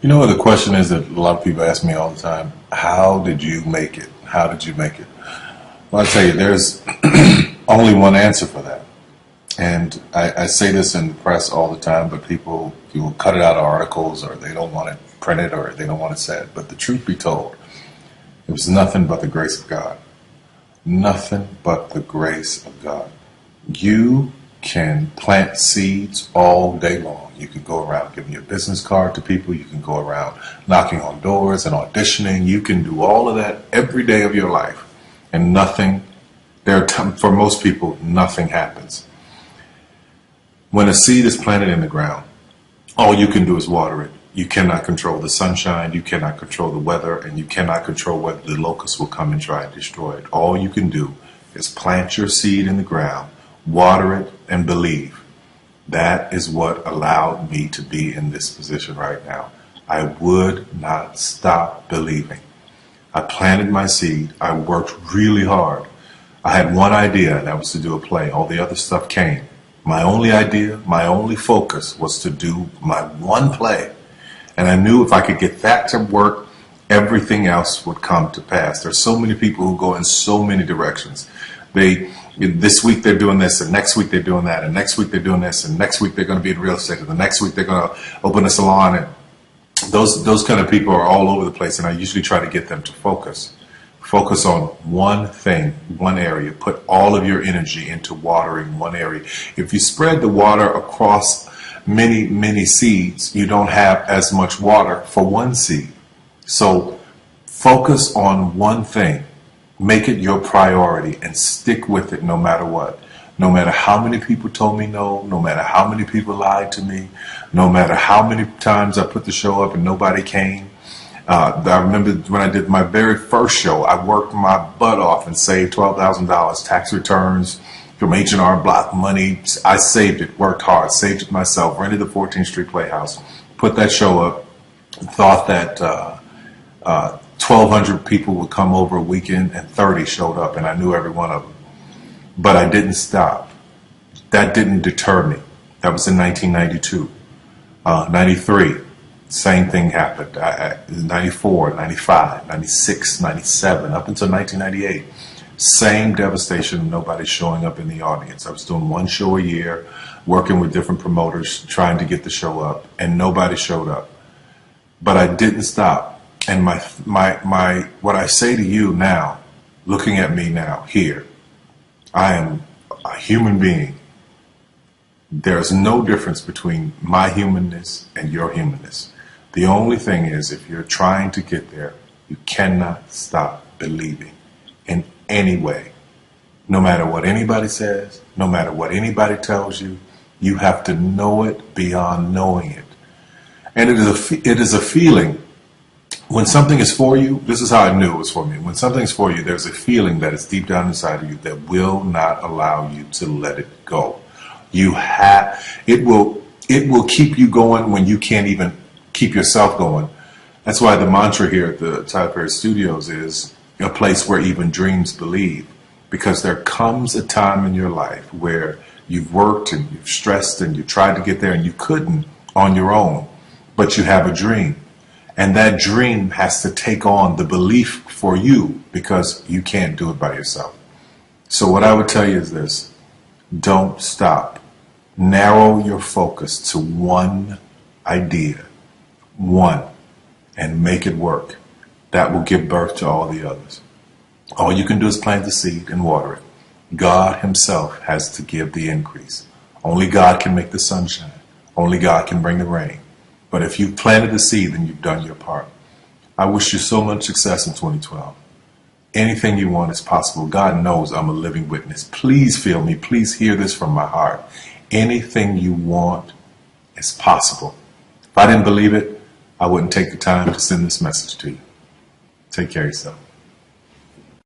You know what the question is that a lot of people ask me all the time? How did you make it? How did you make it? Well, I tell you, there's only one answer for that. And I say this in the press all the time, but people cut it out of articles, or they don't want it printed, or they don't want it said. But the truth be told, it was nothing but the grace of God. Nothing but the grace of God. You can plant seeds all day long. You can go around giving your business card to people. You can go around knocking on doors and auditioning. You can do all of that every day of your life. And nothing, for most people, nothing happens. When a seed is planted in the ground, all you can do is water it. You cannot control the sunshine, you cannot control the weather, and you cannot control whether the locusts will come and try and destroy it. All you can do is plant your seed in the ground, water it, and believe. That is what allowed me to be in this position right now. I would not stop believing. I planted my seed. I worked really hard. I had one idea, and that was to do a play. All the other stuff came. My only idea, my only focus was to do my one play. And I knew if I could get that to work, everything else would come to pass. There's so many people who go in so many directions. This week they're doing this, and next week they're doing that, and next week they're doing this, and next week they're going to be in real estate, and the next week they're going to open a salon. And those kind of people are all over the place, and I usually try to get them to focus. Focus on one thing, one area. Put all of your energy into watering one area. If you spread the water across many seeds, you don't have as much water for one seed. So focus on one thing. Make it your priority and stick with it no matter what. No matter how many people told me no, no matter how many people lied to me, no matter how many times I put the show up and nobody came. I remember when I did my very first show, I worked my butt off and saved $12,000 tax returns from H&R Block money. I saved it, worked hard, saved it myself, rented the 14th Street Playhouse, put that show up, thought that 1,200 people would come over a weekend, and 30 showed up, and I knew every one of them. But I didn't stop. That didn't deter me. That was in 1992. 93, same thing happened. 94, 95, 96, 97, up until 1998. Same devastation, nobody showing up in the audience. I was doing one show a year, working with different promoters, trying to get the show up, and nobody showed up. But I didn't stop. And what I say to you now, looking at me now, here, I am a human being. There's no difference between my humanness and your humanness. The only thing is, if you're trying to get there, you cannot stop believing in any way. No matter what anybody says, no matter what anybody tells you, you have to know it beyond knowing it. And it is a feeling. When something is for you, this is how I knew it was for me. When something's for you, there's a feeling that is deep down inside of you that will not allow you to let it go. It will keep you going when you can't even keep yourself going. That's why the mantra here at the Tyler Perry Studios is a place where even dreams believe. Because there comes a time in your life where you've worked and you've stressed and you tried to get there and you couldn't on your own, but you have a dream. And that dream has to take on the belief for you because you can't do it by yourself. So what I would tell you is this: don't stop. Narrow your focus to one idea, one, and make it work. That will give birth to all the others. All you can do is plant the seed and water it. God himself has to give the increase. Only God can make the sunshine. Only God can bring the rain. But if you've planted the seed, then you've done your part. I wish you so much success in 2012. Anything you want is possible. God knows I'm a living witness. Please feel me. Please hear this from my heart. Anything you want is possible. If I didn't believe it, I wouldn't take the time to send this message to you. Take care of yourself.